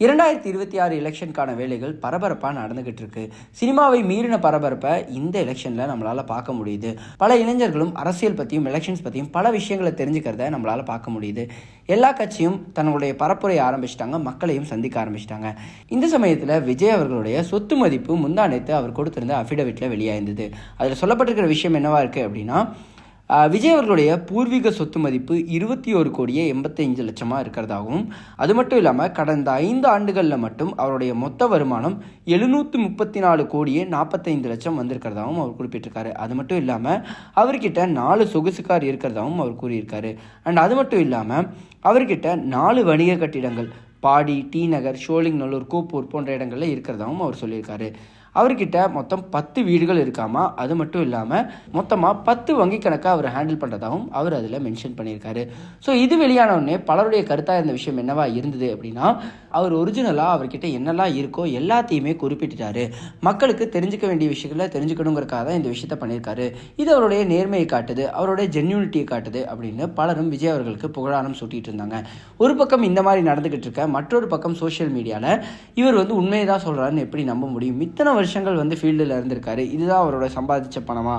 2026 எலெக்ஷனுக்கான வேலைகள் பரபரப்பாக நடந்துகிட்டு இருக்கு. சினிமாவை மீறின பரபரப்பை இந்த எலெக்ஷனில் நம்மளால் பார்க்க முடியுது. பல இளைஞர்களும் அரசியல் பற்றியும் எலெக்ஷன்ஸ் பற்றியும் பல விஷயங்களை தெரிஞ்சுக்கிறத நம்மளால் பார்க்க முடியுது. எல்லா கட்சியும் தன்னுடைய பரப்புரையை ஆரம்பிச்சிட்டாங்க, மக்களையும் சந்திக்க ஆரம்பிச்சிட்டாங்க. இந்த சமயத்தில் விஜய் அவர்களுடைய சொத்து மதிப்பு முந்தா நேத்து அவர் கொடுத்திருந்த அஃபிடவிட்டில் வெளியாயிருந்தது. அதில் சொல்லப்பட்டிருக்கிற விஷயம் என்னவா இருக்குது அப்படின்னா, விஜய் அவர்களுடைய பூர்வீக சொத்து மதிப்பு 21,85,00,000 இருக்கிறதாகவும், அது மட்டும் இல்லாமல் கடந்த 5 ஆண்டுகளில் மட்டும் அவருடைய மொத்த வருமானம் 734,45,00,000 வந்திருக்கிறதாகவும் அவர் குறிப்பிட்டிருக்காரு. அது மட்டும் இல்லாமல் அவர்கிட்ட 4 சொகுசு கார் இருக்கிறதாகவும் அவர் கூறியிருக்காரு. அண்ட் அது மட்டும் இல்லாமல் அவர்கிட்ட 4 வணிக கட்டிடங்கள் பாடி, டி நகர், ஷோலிங்நல்லூர், கோப்பூர் போன்ற இடங்களில் இருக்கிறதாகவும் அவர் சொல்லியிருக்காரு. அவர்கிட்ட மொத்தம் 10 வீடுகள் இருக்காமா. அது மட்டும் இல்லாமல் மொத்தமாக 10 வங்கி கணக்காக அவர் ஹேண்டில் பண்ணுறதாகவும் அவர் அதில் மென்ஷன் பண்ணியிருக்காரு. ஸோ இது வெளியான உடனே பலருடைய கருத்தாக இருந்த விஷயம் என்னவா இருந்தது அப்படின்னா, அவர் ஒரிஜினலாக அவர்கிட்ட என்னெல்லாம் இருக்கோ எல்லாத்தையுமே குறிப்பிட்டுட்டாரு. மக்களுக்கு தெரிஞ்சுக்க வேண்டிய விஷயங்களை தெரிஞ்சுக்கணுங்கிறக்காக தான் இந்த விஷயத்த பண்ணியிருக்காரு. இது அவருடைய நேர்மையை காட்டுது, அவருடைய ஜென்யூனிட்டியை காட்டுது அப்படின்னு பலரும் விஜய் அவர்களுக்கு புகழாரம் சூட்டிட்டு இருந்தாங்க. ஒரு பக்கம் இந்த மாதிரி நடந்துகிட்டு இருக்க, மற்றொரு பக்கம் சோஷியல் மீடியாவில் இவர் உண்மையை தான் சொல்கிறாருன்னு எப்படி நம்ப முடியும்? இத்தனை வருஷங்கள் ஃபீல்டில் இருந்திருக்காரு, இதுதான் அவரோட சம்பாதிச்ச பணமா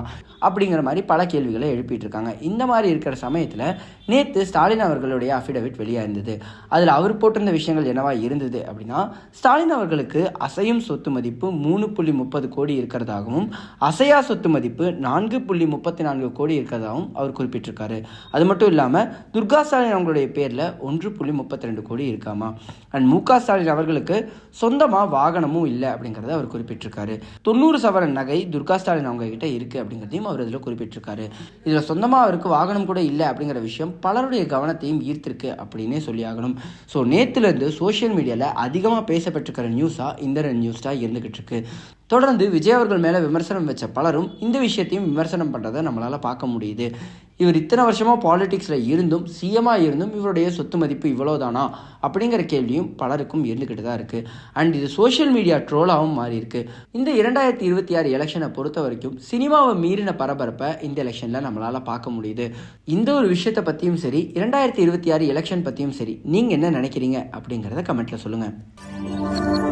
அப்படிங்கிற மாதிரி பல கேள்விகளை எழுப்பிட்டு இருக்காங்க. இந்த மாதிரி இருக்கிற சமயத்தில் நேற்று ஸ்டாலின் அவர்களுடைய அஃபிடவிட் வெளியாயிருந்தது. அதில் அவர் போட்டிருந்த விஷயங்கள் என்னவா இருந்தது அப்படின்னா, ஸ்டாலின் அவர்களுக்கு அசையும் சொத்து மதிப்பு 3.30 கோடி இருக்கிறதாகவும், அசையா சொத்து மதிப்பு 4.34 கோடி இருக்கிறதாகவும் அவர் குறிப்பிட்டிருக்காரு. அது மட்டும் இல்லாமல் துர்கா ஸ்டாலின் அவங்களுடைய பேரில் 1.32 கோடி இருக்காமா. அண்ட் முக ஸ்டாலின் அவர்களுக்கு சொந்தமாக வாகனமும் இல்லை அப்படிங்கிறத அவர் குறிப்பிட்டிருக்காரு. 90 சவரன் நகை துர்கா ஸ்டாலின் அவங்க கிட்ட இருக்கு அப்படிங்கிறதையும் அவர் இதில் குறிப்பிட்டிருக்காரு. இதில் சொந்தமாக அவருக்கு வாகனம் கூட இல்லை அப்படிங்கிற விஷயம் பலருடைய கவனத்தையும் ஈர்த்திருக்கு அப்படின்னே சொல்லி ஆகணும். ஸோ நேற்றுலேருந்து சோஷியல் மீடியாவில் அதிகமாக பேசப்பட்டிருக்கிற நியூஸாக இந்த நியூஸ் தான் இருந்துகிட்டு இருக்கு. தொடர்ந்து விஜய் அவர்கள் மேலே விமர்சனம் வச்ச பலரும் இந்த விஷயத்தையும் விமர்சனம் பண்ணுறதை நம்மளால் பார்க்க முடியுது. இவர் இத்தனை வருஷமாக பாலிடிக்ஸில் இருந்தும், சிஎம்மாக இருந்தும் இவருடைய சொத்து மதிப்பு இவ்வளோதானா அப்படிங்கிற கேள்வியும் பலருக்கும் இருந்துக்கிட்டு தான் இருக்குது. அண்ட் இது சோஷியல் மீடியா ட்ரோலாகவும் மாறி இருக்கு. இந்த 2026 எலெக்ஷனை பொறுத்த வரைக்கும் சினிமாவை மீறின பரபரப்பை இந்த எலெக்ஷனில் நம்மளால் பார்க்க முடியுது. இந்த ஒரு விஷயத்தை பற்றியும் சரி, 2026 எலெக்ஷன் பற்றியும் சரி, நீங்கள் என்ன நினைக்கிறீங்க அப்படிங்கிறத கமெண்ட்டில் சொல்லுங்கள்.